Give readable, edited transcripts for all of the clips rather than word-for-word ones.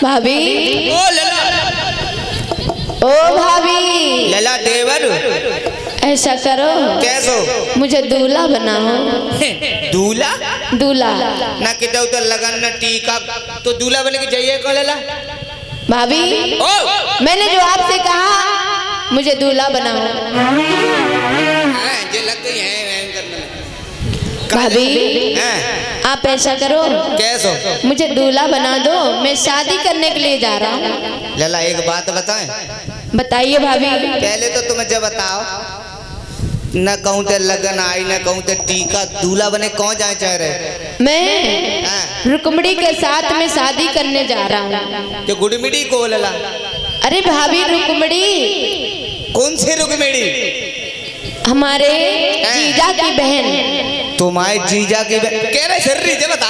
भाभी ओ लला, ओ भाभी लला देवर ऐसा करो कैसो मुझे दूल्हा बनाओ। दूल्हा दूल्हा ना कितना उधर लगन ना टीका तो दूल्हा बने की जाइए को लला। भाभी ओ मैंने जो आपसे कहा मुझे दूल्हा बनाओ। जे लग गई है वैन करने में। भाभी हैं? आप ऐसा करो कैसो मुझे दूल्हा बना दो, मैं शादी करने के लिए जा रहा हूँ। लला एक बात बताएं, बताइए भाभी। पहले तो तुम्हें जब बताओ न कहूँ ते लगन आई न कहूँ ते टीका, दूल्हा बने कौन जाए चाह रहे? मैं हाँ। रुक्मणी के साथ में शादी करने जा रहा हूँ। जो गुड़मिड़ी को लला, अरे भाभी रुक्मणी कौन सी रुक्मिणी? हमारे जीजा की बहन। तुम्हारे जीजा की बहन कह रहे शर्री जे बता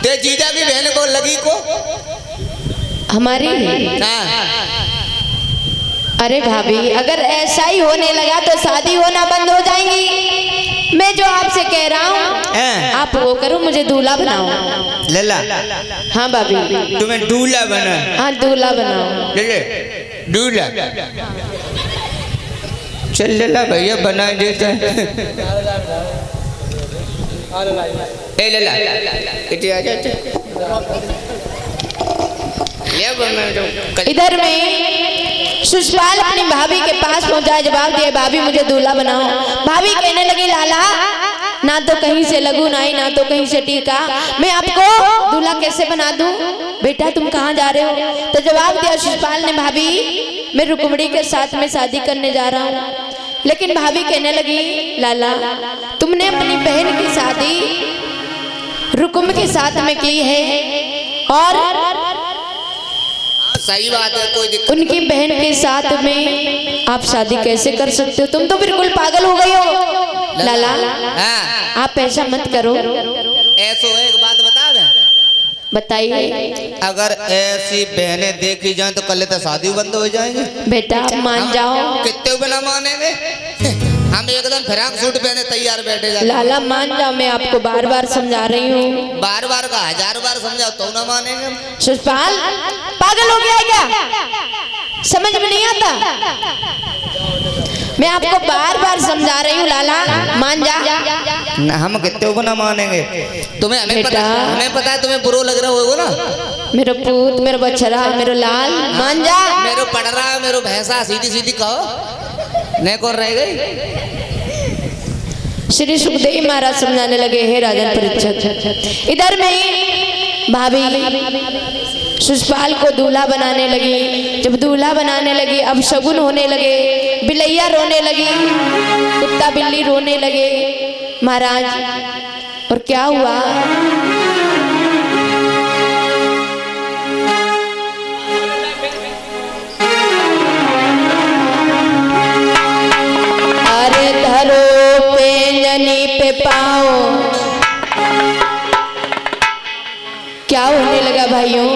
ते जीजा की बहन को लगी को हमारी हाँ। अरे भाभी अगर ऐसा ही होने लगा तो शादी होना बंद हो जाएंगी। मैं जो आपसे कह रहा हूँ आप वो करो, मुझे दूल्हा बनाओ। लला हाँ भाभी तुम्हें दूल्हा बना? हाँ दूल्हा बनाओ। ले दूल्हा चल लला भैया बना देता है। ए लला इतने आ जाते ले बना दो। इधर में सुषपाल अपनी भाभी के पास पहुंचा, जवाब दिया भाभी मुझे दूल्हा बनाओ। भाभी कहने लगी लाला ना तो कहीं से लगू नाई ना तो कहीं से टीका, मैं आपको दूल्हा कैसे बना दूं? बेटा तुम कहाँ जा रहे हो? तो जवाब दिया सुषपाल ने भाभी मैं रुक्मणी के साथ में शादी करने जा रहा हूँ। लेकिन भाभी कहने लगी लाला तुमने अपनी बहन की शादी रुक्म के साथ में की है और सही बात है, कोई दिक्कत उनकी बहन के साथ में आप शादी कैसे कर सकते हो? तुम तो बिल्कुल पागल हो गई हो लाला। हाँ। आप ऐसा मत करो। ऐसो एक बात बता दें, बताइए। अगर ऐसी बहनें देखी जाएं तो कल तो शादी बंद हो जाएंगे। बेटा आप मान जाओ। कितने बिना मानेंगे? हम एकदम फ्रॉक सूट पहने तैयार बैठे जाते। लाला मान जाओ, मैं आपको बार बार समझा रही हूँ। बार बार का 1000 बार समझाओ तो ना मानेंगे। सुषपाल पागल हो गया है क्या? समझ में नहीं आता? मैं आपको बार बार समझा रही हूँ लाला मान जा। ना हम कितने को ना मानेंगे। तुम्हें हमें बेटा। पता, हमें पता है तुम्हें बुरो लग रहा होगा ना। मेरा पूत मेरा बछड़ा मेरा लाल मान जा। मेरो पड़ रहा है मेरो भैंसा सीधी सीधी कहो नहीं कर रह गई। श्री सुखदेव महाराज समझाने लगे हे राजन परीक्षित। इधर में भाभी सुषपाल को दूल्हा बनाने लगी। जब दूल्हा बनाने लगी अब शगुन होने लगे, बिलैया रोने लगी, कुत्ता बिल्ली रोने लगे महाराज। और क्या हुआ? अरे धरो पेंजनी पे पाओ। क्या होने लगा भाइयों?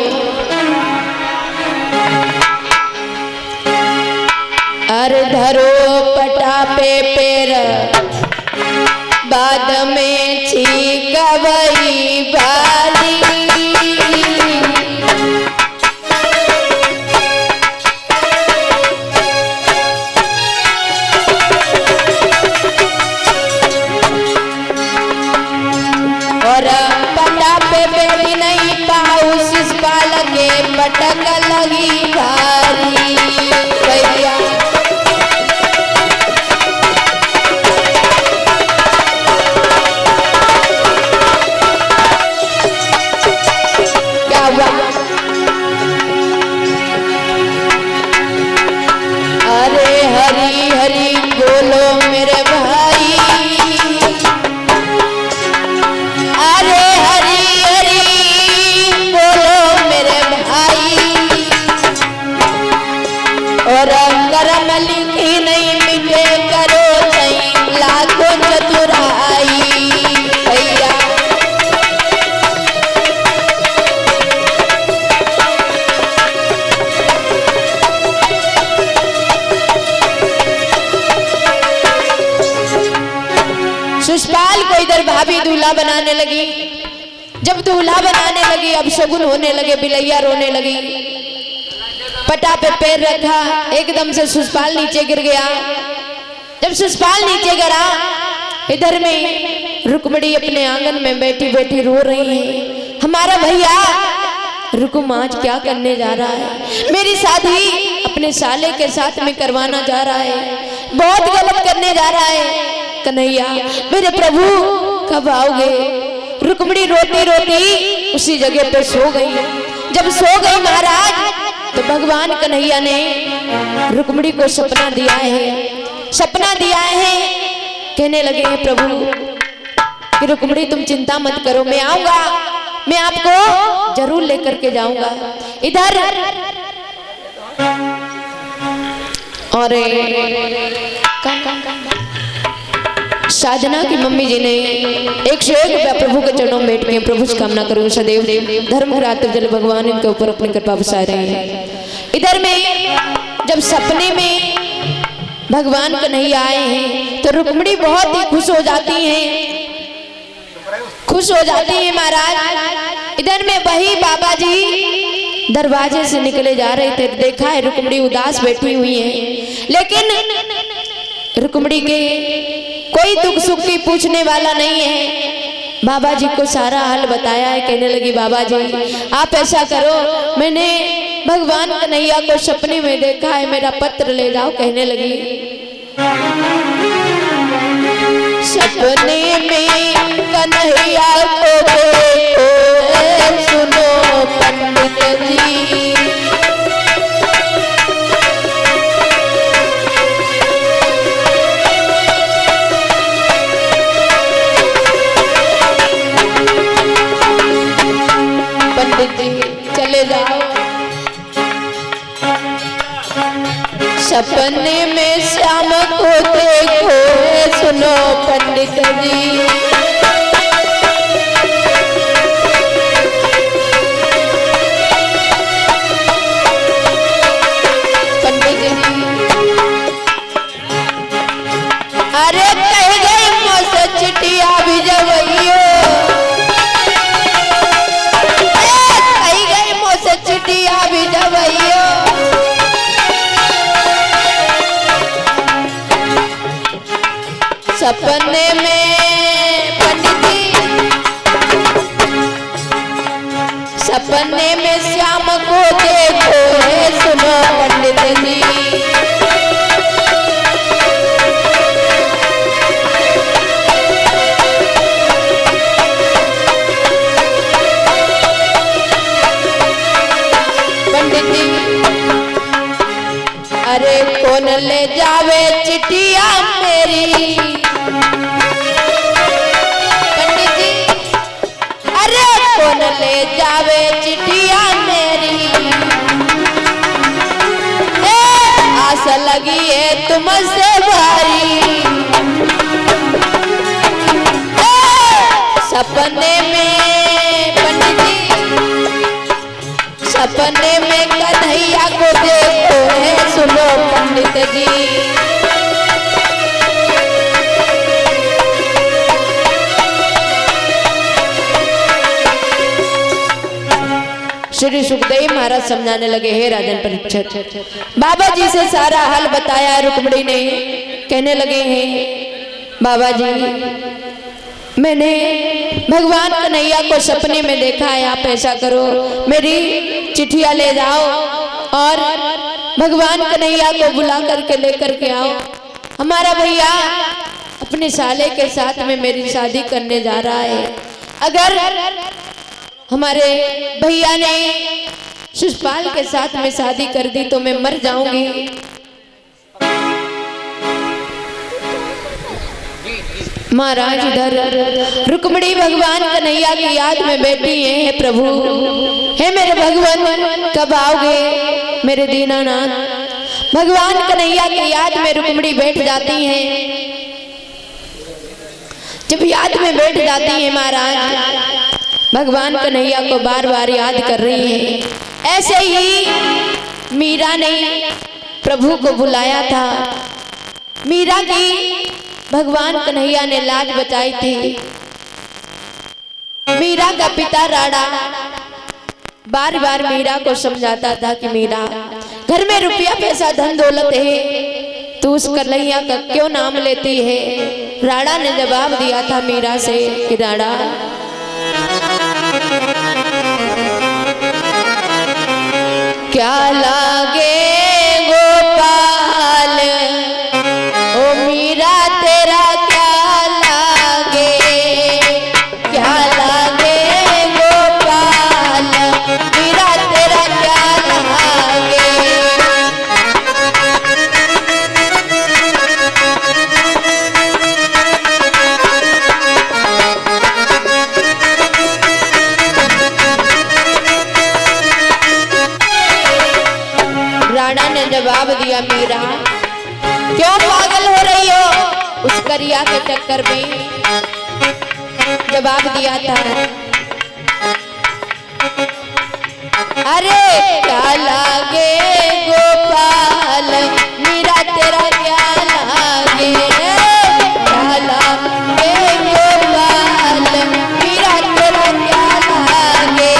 अरे धरो पटा पे पैर बाद में छीकवई बाली। और पटा पे बेटी नहीं पाऊ शिषपाल के पटक लगी भारी। भैया क्या हुआ? अरे हरी हरी बोलो मेरे भाई। अरे हरी हरी बोलो मेरे भाई। और करम लिखी नहीं मिटे करो सही लाखों चतुराई। भैया सुषपाल को इधर भाभी दूल्हा बनाने लगी। जब दूल्हा बनाने लगी, अब शगुन होने लगे, बिलैया रोने लगी, पटा पे पैर रखा, एकदम से सुषपाल नीचे गिर गया। जब सुषपाल नीचे गिरा, इधर में रुक्मिणी अपने आंगन में बैठी बैठी रो रही है, हमारा भैया रुकुम आज क्या करने जा रहा है, मेरी शादी अपने साले के साथ में करवाना जा रहा है, बहुत गलत करने जा रहा है। कन्हैया मेरे प्रभु कब आओगे? रुक्मिणी रोती रोती उसी जगह पे सो गई। जब सो गई महाराज, तो भगवान कन्हैया ने रुक्मिणी को सपना दिया है, सपना दिया है, कहने लगे हैं प्रभु कि रुक्मिणी तुम चिंता मत करो, मैं आऊंगा, मैं आपको जरूर लेकर के जाऊंगा। इधर और साधना की मम्मी जी ने 101 रुपया प्रभु के चरणों में बैठ के प्रभु से कामना करूं सदैव धर्म करातव जल भगवान इनके ऊपर अपनी कृपा बरसा रहे हैं। इधर में जब सपने में भगवान कन्हैया आए हैं तो रुक्मिणी बहुत ही खुश हो जाती हैं, खुश हो जाती है महाराज। इधर में वही बाबा जी दरवाजे से निकले जा रहे थे, देखा है रुक्मिणी उदास बैठी हुई है, लेकिन रुक्मिणी के कोई दुख सुख की पूछने वाला नहीं है। बाबा जी को सारा हाल बताया है, कहने लगी बाबा जी आप ऐसा करो, मैंने भगवान कन्हैया को सपने में देखा है, मेरा पत्र ले जाओ। कहने लगी सपने में कन्हैया को देखो सुनो पंडित जी, पंडित जी चले जाओ। सपने में श्याम को देखो सुनो पंडित जी, पंडित जी अरे कह गए मोसे चिट्ठिया भी जवैयो, कह गए मोसे चिट्ठिया भी जवैयो, सपने में पंडित जी, सपने में श्याम को देखो सुनो पंडित जी, पंडित जी अरे कौन ले जावे चिट्ठिया मेरी, पंडित जी अरे कौन ले जावे चिट्ठिया मेरी, आस लगी है तुमसे भारी, सपने में पंडित जी, सपने में कन्हैया को देखो है सुनो पंडित जी, श्री सुखदेव महाराज समझाने लगे, हे राजन परीक्षित बाबा जी से सारा हाल बताया रुक्मिणी ने। कहने लगे हैं बाबा जी मैंने भगवान कन्हैया को सपने में देखा है, आप ऐसा करो मेरी चिट्ठियां ले जाओ और भगवान कन्हैया को बुला करके लेकर के आओ, हमारा भैया अपने साले के साथ में मेरी शादी करने जा रहा है, अगर हमारे भैया ने सुषपाल के साथ में शादी कर दी तो मैं मर जाऊंगी। महाराज इधर रुक्मिणी भगवान कन्हैया की याद में बैठी है, हे प्रभु हे मेरे भगवान कब आओगे मेरे दीनानाथ। भगवान कन्हैया की याद में रुक्मिणी बैठ जाती हैं। जब याद में बैठ जाती है महाराज भगवान कन्हैया को बार बार याद कर रही है। ऐसे ही मीरा ने प्रभु को बुलाया था। मीरा की भगवान कन्हैया ने लाज बचाई थी। मीरा का पिता राणा बार बार मीरा को समझाता था कि मीरा, घर में रुपया पैसा धन दौलत है, तू उस कन्हैया का क्यों नाम लेती है। राणा ने जवाब दिया था मीरा से कि राणा, क्या लागे गोपाल, ओ मीरा तेरा क्या लागे, क्या लागे गोपाल, मीरा तेरा क्या लागे। राणा ने जवाब दिया, मीरा क्यों पागल हो रही हो उस करिया के चक्कर में। जवाब दिया था, अरे क्या लागे गोपाल, मीरा तेरा क्या लागे, क्या लागे गोपाल, मीरा तेरा क्या लागे।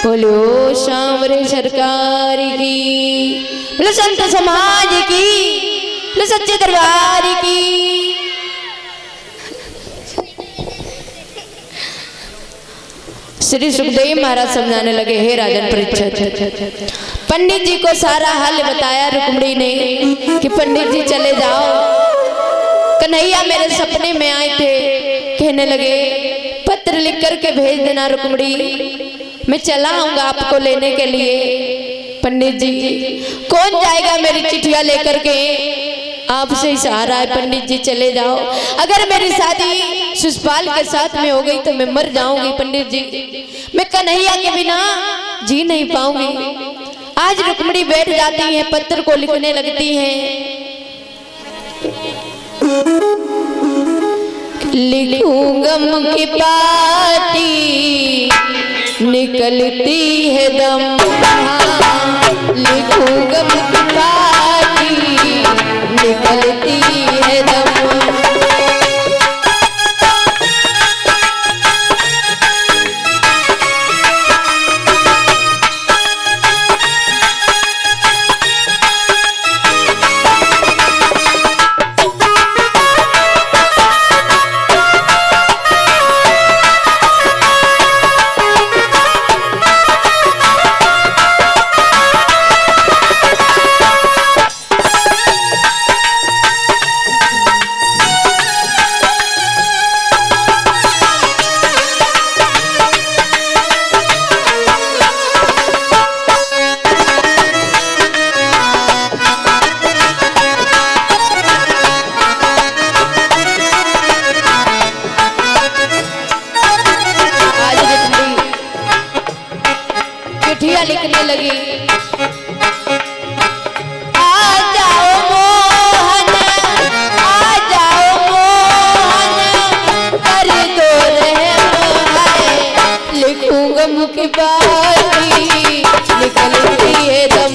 बोलो सांवरे सरकार की, बोलो संत समाज की, बोलो सच्चे दरबार की। श्री सुखदेव महाराज समझाने लगे, हे राजन परीक्षित, पंडित जी को सारा हाल बताया रुक्मणी ने कि पंडित जी चले जाओ, कन्हैया मेरे सपने में आए थे, कहने लगे पत्र लिख कर के भेज देना रुक्मणी, मैं चला आऊंगा आपको लेने के लिए। पंडित जी कौन जाएगा मेरी चिट्ठियां लेकर के? आपसे इशारा है पंडित जी चले जाओ। अगर मेरी शादी सुषपाल के साथ में हो गई तो मैं मर जाऊंगी पंडित जी। मैं कन्हैया के बिना जी नहीं पाऊंगी। आज रुक्मिणी बैठ जाती है, पत्र को लिखने लगती है। लिखूं गम की पाटी निकलती है दम, लिखूं गम की पाटी निकलती है दम। लिखने लगी, आ जाओ मोहन, आ जाओ मोहन, कर दो रहम है। लिखूं गम की बाती निकलती है दम,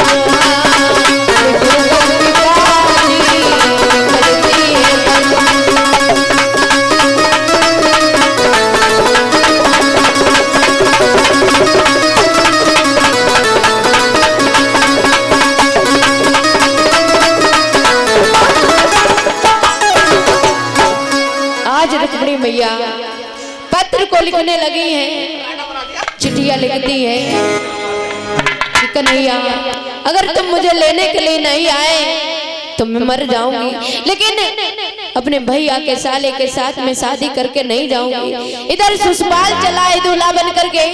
लिखूं गम की बाती निकलती है दम। रुक्मिणी मैया पत्र को लिखने लगी हैं, चिट्ठियां लिखती है कि कन्हैया अगर तुम मुझे लेने के लिए नहीं आए तो मैं मर जाऊंगी, लेकिन अपने भैया के साले के साथ में शादी करके नहीं जाऊंगी। इधर सुषपाल चला है दूल्हा बन करके,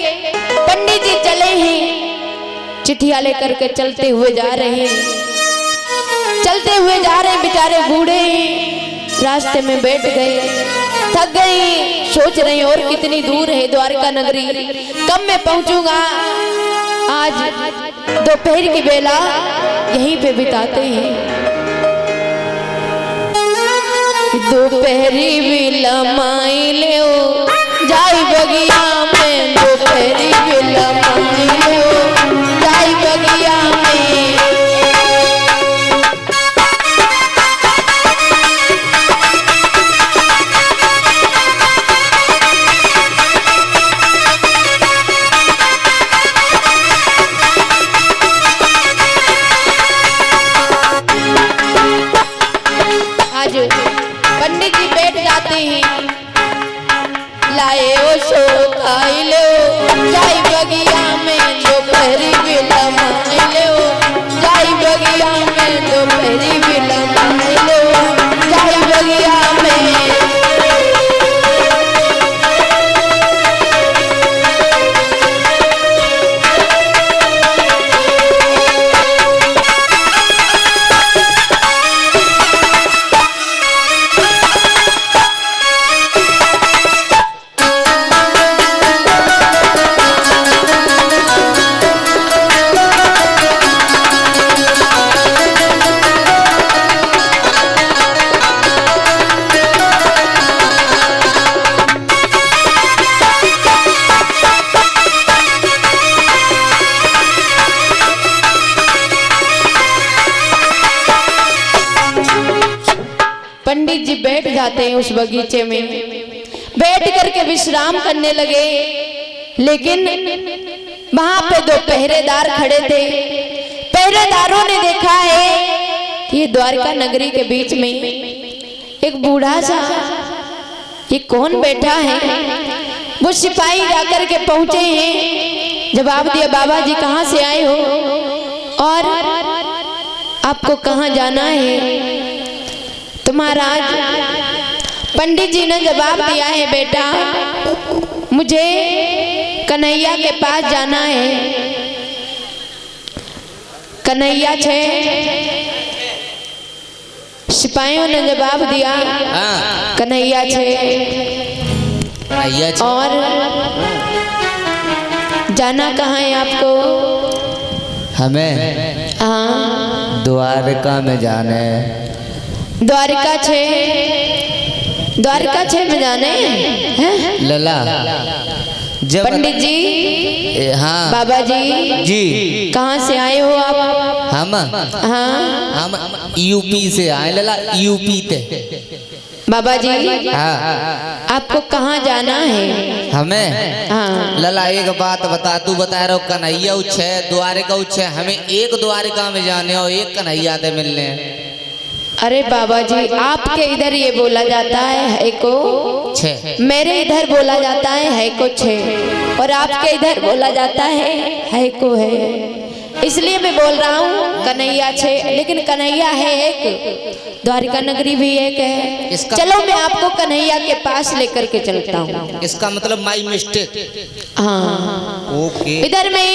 पंडित जी चले हैं, चिट्ठियां लेकर के चलते हुए जा रहे हैं, चलते हुए जा रहे हैं। बेचारे बूढ़े रास्ते में बैठ गए, थक गई, सोच रही और कितनी दूर है द्वारका नगरी, कब मैं पहुंचूंगा। आज दोपहर की बेला यहीं पे बिताते हैं। दोपहरी बेला माई ले जाई बगिया में, दोपहरी बेला माई ले जाई बगिया में। पंडित जी बैठ जाते हैं, लाए ओ सो खाई लो जाई बगिया में, दोपहरी बेला माई लो जाई बगिया में, दोपहरी बेला माई लो जाई बगिया में। पंडित जी बैठ जाते हैं उस बगीचे में, बैठ करके विश्राम करने लगे, लेकिन वहां पे दो पहरेदार खड़े थे। पहरेदारों ने देखा है कि द्वारका नगरी के बीच में एक बूढ़ा सा, ये कौन बैठा है। वो सिपाही जाकर के पहुंचे हैं, जवाब दिया, बाबा जी कहाँ से आए हो और आपको कहाँ जाना है। तो महाराज पंडित जी ने जवाब दिया है, बेटा मुझे कन्हैया के पास जाना है। कन्हैया छे। सिपाहियों ने जवाब दिया हाँ कन्हैया छे। कन्हैया छे। और जाना कहाँ है आपको? हमें हाँ द्वारका में जाने। द्वारका छे। द्वारका छे में जाने हैं? लला जब पंडित जी, हाँ बाबा जी, जी कहाँ से आए हो आप? हम हाँ यूपी से आए लला, यूपी ते। बाबा जी हाँ आपको कहाँ जाना है? हमें हाँ लला एक बात बता, तू बता रहा कन्हैया उच्छे द्वारका उच्छे, हमें एक द्वारका में जाने और एक कन्हैया से मिलने। अरे बाबा जी आपके इधर ये बोला जाता है को छे, मेरे इधर बोला जाता है को छे, और आपके इधर बोला जाता है को है। इसलिए मैं बोल रहा हूँ कन्हैया छे, लेकिन कन्हैया है एक, द्वारका नगरी भी एक है। चलो मैं आपको कन्हैया के पास लेकर के चलता हूँ। इसका मतलब माई मिस्टेक। हाँ ओके। इधर में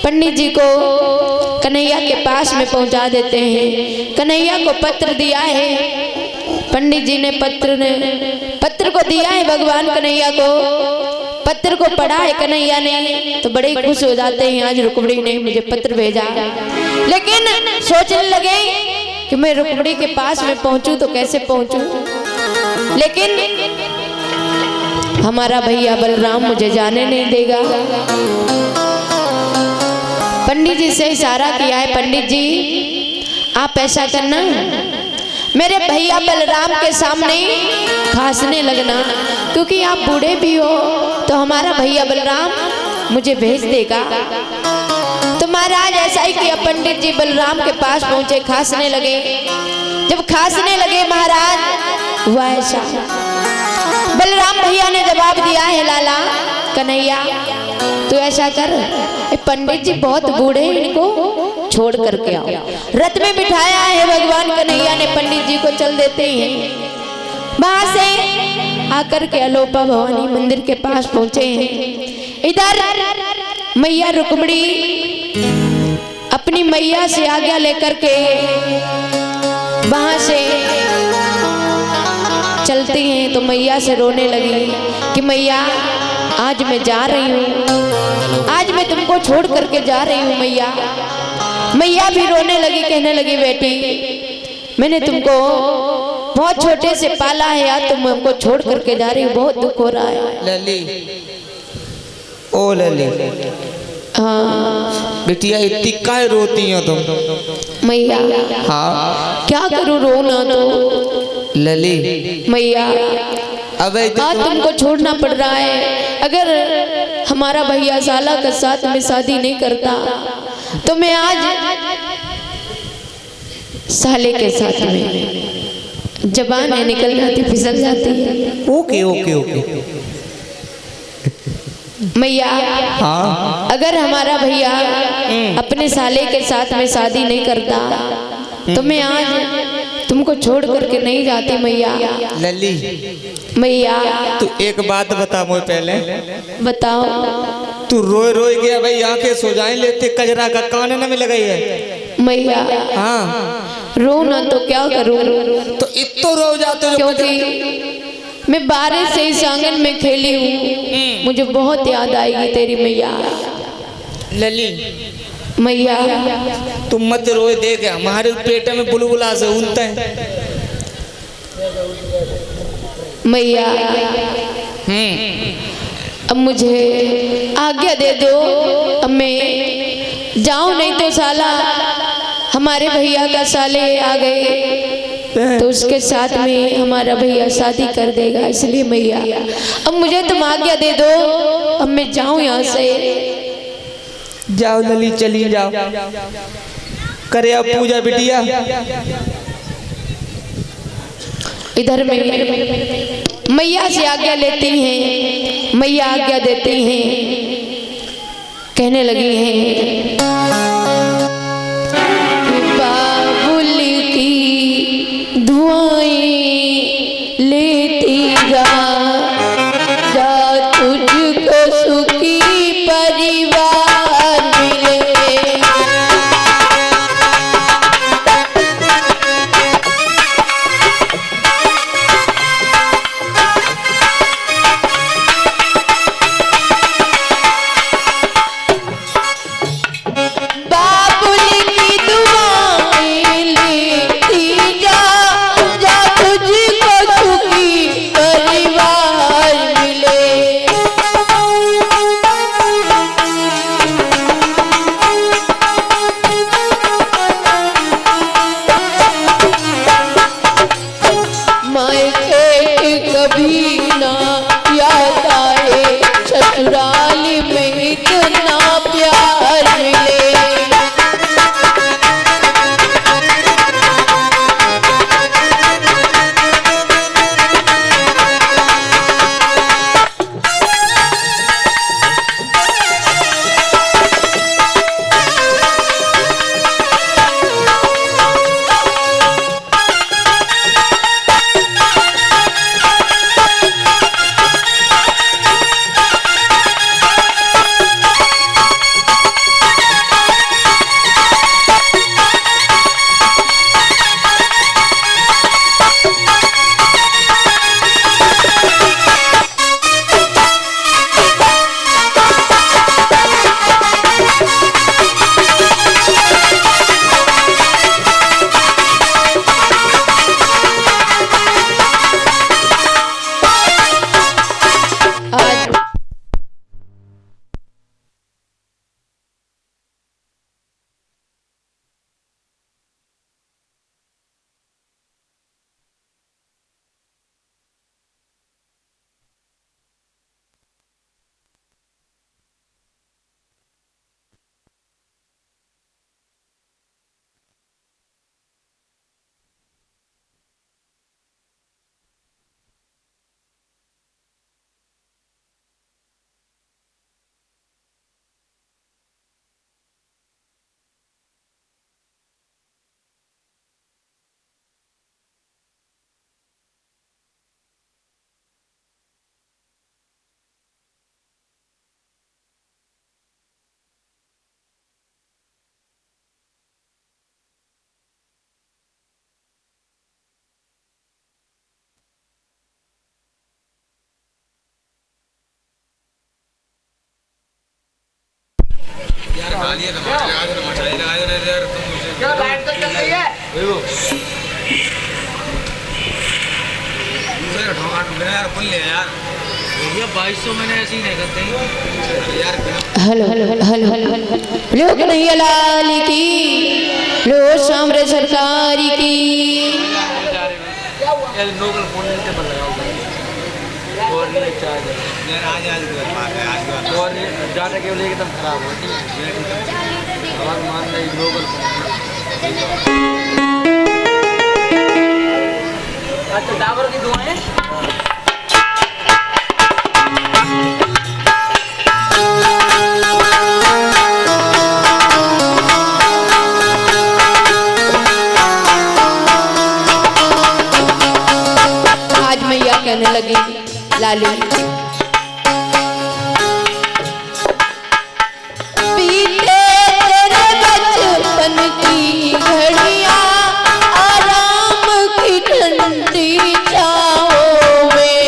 पंडित जी को कन्हैया के पास में पहुंचा देते हैं। कन्हैया को पत्र दिया है, पंडित जी ने पत्र को दिया है भगवान कन्हैया को। पत्र को पढ़ा है कन्हैया ने तो बड़े खुश हो जाते हैं, आज रुक्मिणी ने मुझे पत्र भेजा। लेकिन सोचने लगे कि मैं रुक्मिणी के पास में पहुंचूं तो कैसे पहुंचूं, लेकिन हमारा भैया बलराम मुझे जाने नहीं देगा। पंडित जी से इशारा किया है, पंडित जी आप ऐसा करना, मेरे भैया बलराम के सामने खांसने लगना, क्योंकि आप बूढ़े भी हो तो हमारा भैया बलराम मुझे भेज देगा। तो महाराज ऐसा ही किया, पंडित जी बलराम के पास पहुंचे, खांसने लगे। जब खांसने लगे महाराज वैसा बलराम भैया ने जवाब दिया है, लाला कन्हैया तो ऐसा कर, पंडित जी बहुत बूढ़े हैं, इनको छोड़ करके आओ। रथ में बिठाया है भगवान कन्हैया ने, पंडित जी को चल देते हैं। वहां से आकर के अलोपा भवानी मंदिर के पास पहुंचे हैं। इधर मैया रुक्मिणी अपनी मैया से आज्ञा लेकर के वहां से चलती हैं तो मैया से रोने लगी कि मैया आज मैं जा रही हूँ, आज मैं तुमको छोड़ करके जा रही हूँ मैया। मैया भी रोने लगी, कहने लगी बेटी मैंने तुमको बहुत छोटे से पाला है, यार तुम हमको छोड़ करके जा रही हो, बहुत दुख हो रहा है। लली ओ लली हाँ बिटिया इतनी काय रोती हो तुम? मैया हाँ क्या करूँ, रोना तो लली मैया अबे आज तुमको छोड़ना पड़ रहा है। अगर हमारा भैया साला के साथ में शादी नहीं करता तो मैं आज साले के साथ में, जबान है निकल जाती, फिसल जाती है। ओके ओके ओके मैया हाँ अगर हमारा भैया अपने साले के साथ में शादी नहीं करता तो मैं आज तुमको छोड़ करके नहीं जाती मैया। लली मैया तू एक बात बता मुझे पहले, बताओ। तू रोए रोए गया भाई, आंखें सो जाए लेते कजरा का कान में लगाई है मैया हाँ रो ना तो क्या करूं, तो इतो रो जाते क्योंकि मैं बारिश से इस आंगन में खेली हूँ, मुझे बहुत याद आएगी तेरी मैया। लली मैया तुम मत रोए, देख हमारे पेट में बुलबुला से उनते हैं। मैया अब मुझे आज्ञा दे दो, अब मैं जाऊं, नहीं तो साला हमारे भैया का साले आ गए तो उसके साथ में हमारा भैया शादी कर देगा। इसलिए मैया अब मुझे तुम आज्ञा दे दो, अब मैं जाऊं यहाँ से। जाओ लली चली जाओ, करे अब पूजा बिटिया। इधर में मैया से आज्ञा लेती हैं, मैया आज्ञा देती हैं, कहने लगी हैं बाबुल की दुआएं लेती जा तुझको सुखी परिवार मिले। क्या लाइट तो चल रही है? भैया 2200 मैंने ऐसे ही नहीं करते हेलो हेलो हेलो हेलो लोग नहीं लाल की लो सामरे सरकारी की लोकल फोन से बन रहा और नहीं चार्जर और डाटा केबल एकदम खराब होती है हमारा मान नहीं लोकल अच्छा डाबर की दुआएं कहने लगी लाली बीते तेरे बचपन की घड़ियां आराम की ठंडी छाओं में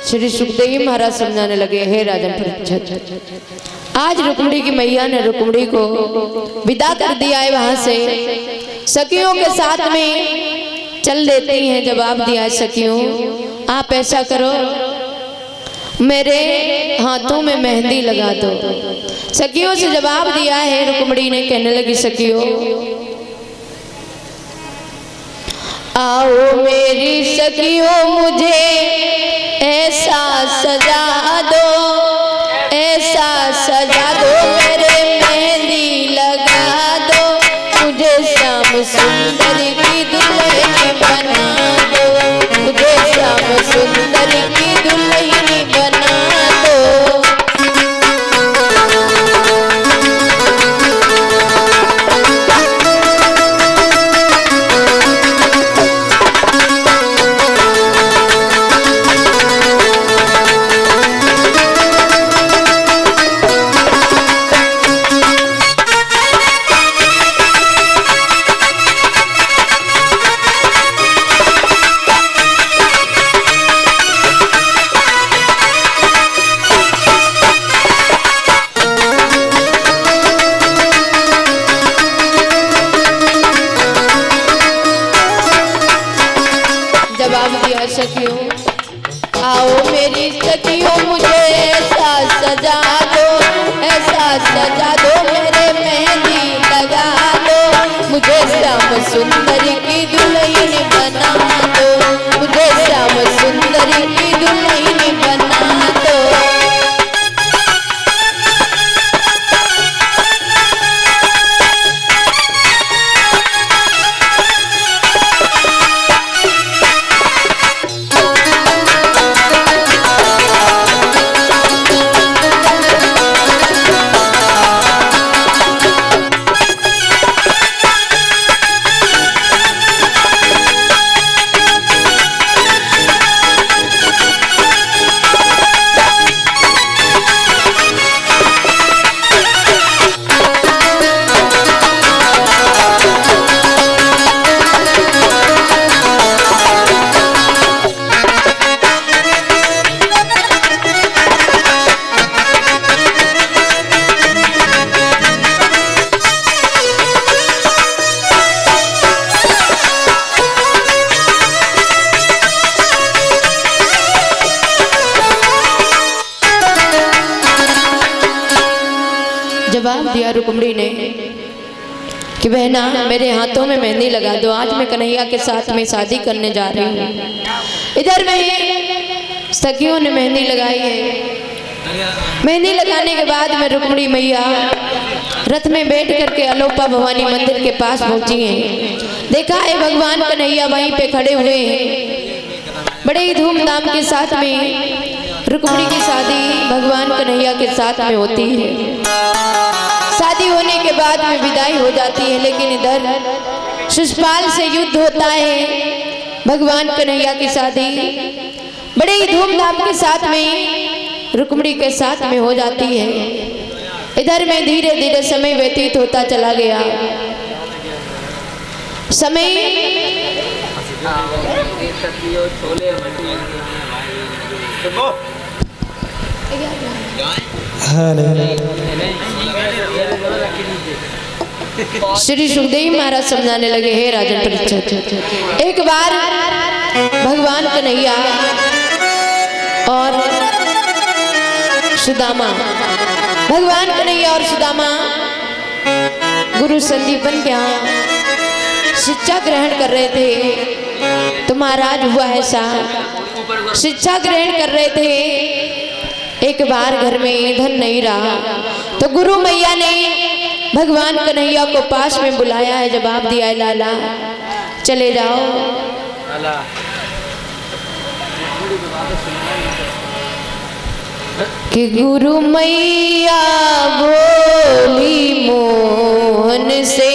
श्री सुखदेव महाराज समझाने लगे, हे राजन परीक्षित, आज रुक्मिणी की मैया ने रुक्मिणी को विदा कर दिया है, वहां से सखियों के साथ में चल देती हैं। जवाब दिया सखियों, आप ऐसा करो मेरे हाथों में मेहंदी लगा दो। सखियों से जवाब दिया है रुक्मिणी ने, कहने लगी सखियों आओ मेरी सखियों मुझे ऐसा सजा दो, ऐसा सजा दो, मेरे मेहंदी लगा दो, मुझे श्याम सुंदर की दुल्हन बना दो, मुझे श्याम सुंदर की दुल्हन बना दो। सखियों आओ मेरी सखियों मुझे ऐसा सजा दो, ऐसा सजा दो, मेरे में सुंदरी की दुल्हन बना दो, मुझे श्याम सुंदरी की दुल्हन बना दो। जवाब दिया रुक्मणी ने कि बहना मेरे हाथों में मेहंदी लगा दो, आज मैं कन्हैया के साथ में शादी करने जा रही हूँ। इधर में सखियों ने मेहंदी लगाई है। मेहंदी लगाने के बाद में रुक्मणी मैया रथ में बैठ करके अलोपा भवानी मंदिर के पास पहुंची हैं। देखा है भगवान कन्हैया वहीं पे खड़े हुए हैं। बड़े ही धूमधाम के साथ में रुक्मणी की शादी भगवान कन्हैया के साथ में होती है। शादी होने के बाद में विदाई हो जाती है, लेकिन इधर शिशुपाल से युद्ध होता है। भगवान कन्हैया की शादी बड़े ही धूमधाम के साथ में रुक्मणी के साथ में हो जाती है। इधर में धीरे धीरे समय व्यतीत होता चला गया। समय श्री सुखदेव महाराज समझाने लगे, हे राजन परीक्षित, एक बार भगवान कन्हैया और सुदामा, भगवान कन्हैया और सुदामा गुरु संदीपन के यहाँ शिक्षा ग्रहण कर रहे थे। तो महाराज हुआ ऐसा, शिक्षा ग्रहण कर रहे थे। एक बार घर में धन नहीं रहा तो गुरु मैया ने भगवान कन्हैया को पास में बुलाया है। जवाब दिया है, लाला चले जाओ। कि गुरु मैया बोली मोहन से,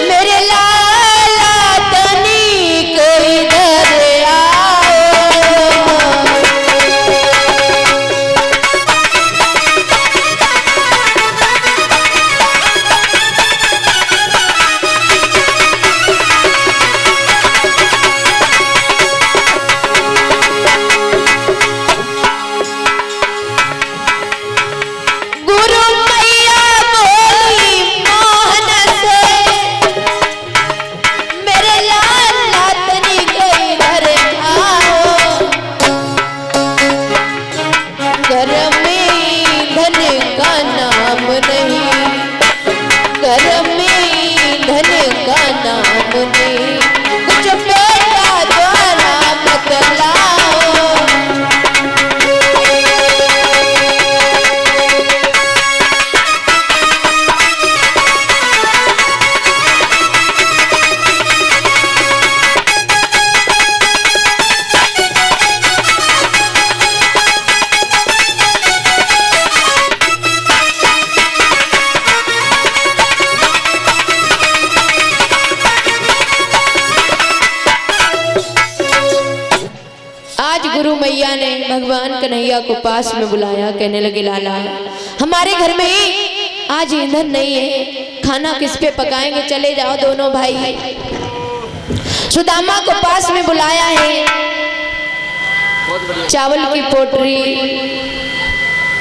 मेरे लाला तनिक इधर आओ। मैया ने भगवान कन्हैया को पास में बुलाया, कहने लगे लाला हमारे घर में ही आज ईंधन नहीं है, खाना किस पे पकाएंगे, चले जाओ दोनों भाई। सुदामा को पास में बुलाया है, चावल की पोटली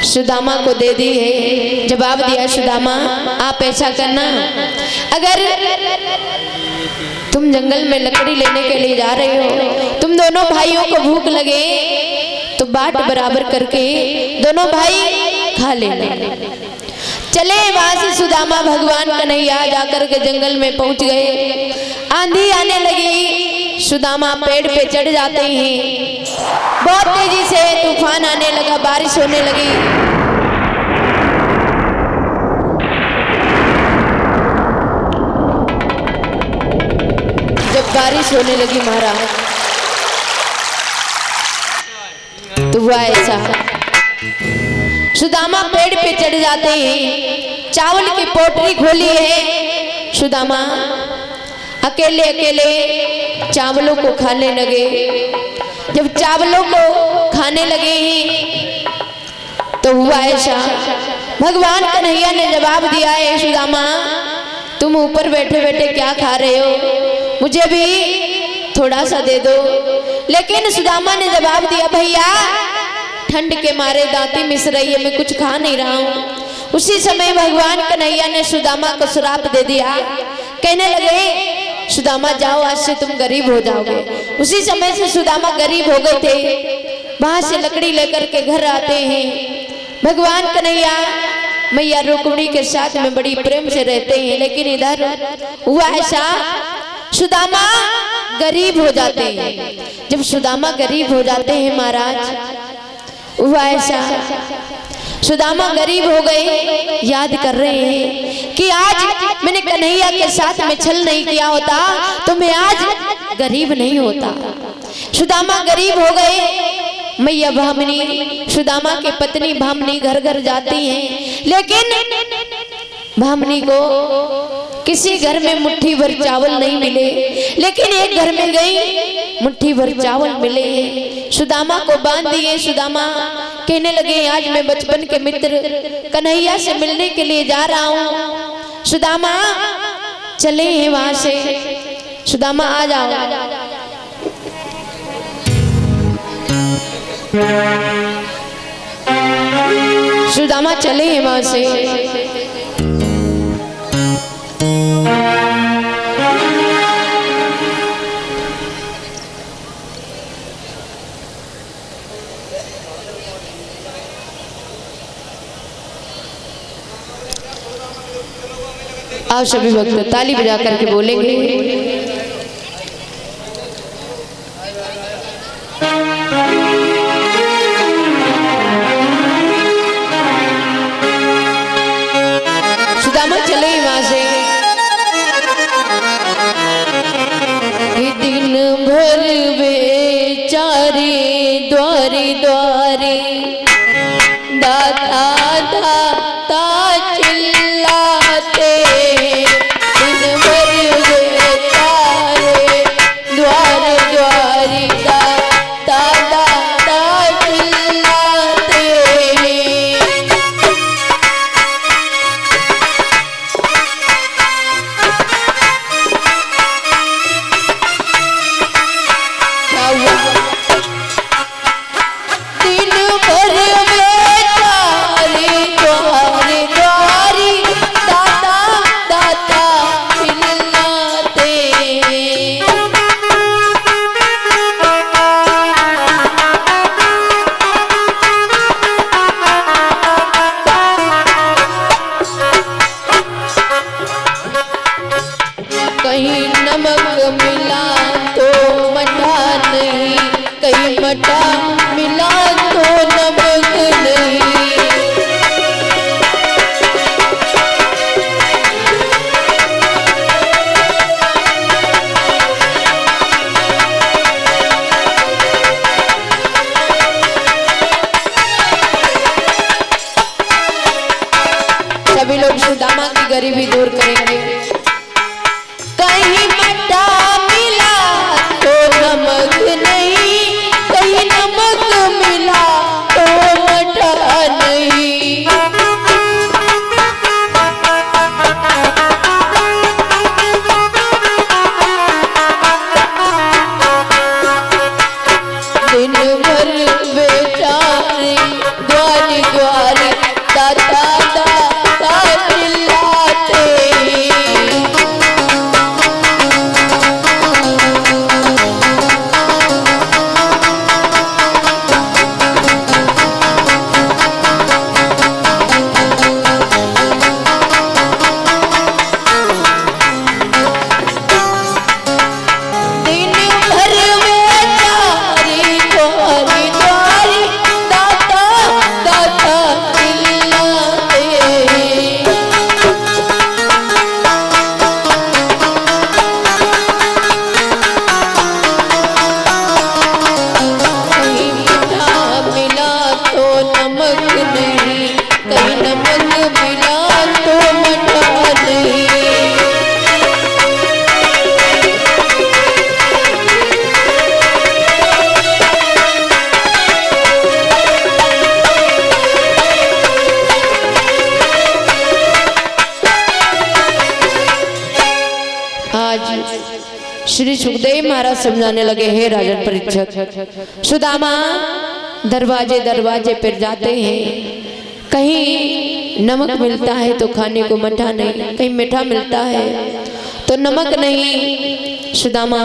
सुदामा को दे दी है। जवाब दिया सुदामा आप ऐसा करना, अगर तुम जंगल में लकड़ी लेने के लिए जा रहे हो, तुम दोनों भाइयों को भूख लगे तो बाट बराबर करके दोनों भाई खा लेना, चले वहां से सुदामा भगवान कन्हैया जाकर के जंगल में पहुंच गए। आंधी आने लगी, सुदामा पेड़ पे चढ़ जाते हैं। बहुत तेजी से तूफान आने लगा, बारिश होने लगी। जब बारिश होने लगी महाराज, तो हुआ ऐसा, सुदामा पेड़ पे चढ़ जाते हैं। चावल की पोटली खोली है, सुदामा अकेले अकेले चावलों को खाने लगे। जब चावलों को खाने लगे हैं तो हुआ ऐसा, भगवान कन्हैया ने जवाब दिया है, सुदामा तुम ऊपर बैठे बैठे क्या खा रहे हो, मुझे भी थोड़ा सा दे दो। लेकिन सुदामा ने जवाब दिया, भैया ठंड के मारे दांती मिस रही है, मैं कुछ खा नहीं रहा हूँ। उसी समय भगवान कन्हैया ने सुदामा को श्राप दे दिया। कहने लगे, सुदामा जाओ, आज से तुम गरीब हो जाओगे। उसी समय से सुदामा गरीब हो गए थे। वहां से लकड़ी लेकर के घर आते हैं। भगवान कन्हैया मैया रुक्मिणी के साथ में बड़ी प्रेम से रहते हैं। लेकिन इधर हुआ ऐसा, सुदामा गरीब हो जाते हैं। जब सुदामा गरीब हो जाते हैं महाराज, हुआ ऐसा, सुदामा गरीब हो गए। याद कर रहे हैं कि आज मैंने कन्हैया के साथ में छल नहीं किया होता तो मैं आज गरीब नहीं होता। सुदामा गरीब हो गए। मैया भामिनी, सुदामा की पत्नी भामिनी घर घर जाती हैं, लेकिन भामिनी को किसी घर में मुट्ठी भर चावल नहीं मिले। लेकिन एक घर में गई, मुट्ठी भर चावल मिले हैं। सुदामा को बांध दिए। सुदामा कहने लगे, आज मैं बचपन के मित्र कन्हैया से मिलने के लिए जा रहा हूँ। सुदामा चले हैं वहां से, सुदामा आ जाओ। सुदामा चले हैं वहां से। आप सभी भक्त ताली बजा करके बोलेंगे, सुदामा चले वहां से। दिन भर बेचारे द्वारे द्वारे दाता दाता चिल्लाते। दिन भर बेचारे द्वारे द्वारे दाता दाता चिल्लाते। दिन भर बेचारे द्वारे द्वारे दाता दाता चिल्लाते। कहीं नमक मिला तो मठा नहीं, कहीं मठा मिला तो नमक नहीं। सभी लोग सुदामा की गरीबी दूर करेंगे। कहीं मठा मिला तो नमक नहीं, कहीं नमक मिला तो मठा नहीं। दिन भर बेचारे द्वारे द्वारे दाता दाता चिल्लाते। श्री सुखदेव महाराज समझाने लगे, हे राजन परीक्षक, सुदामा दरवाजे दरवाजे पर जाते हैं, कहीं नमक मिलता है तो खाने को मीठा नहीं, कहीं मीठा मिलता है तो नमक नहीं। सुदामा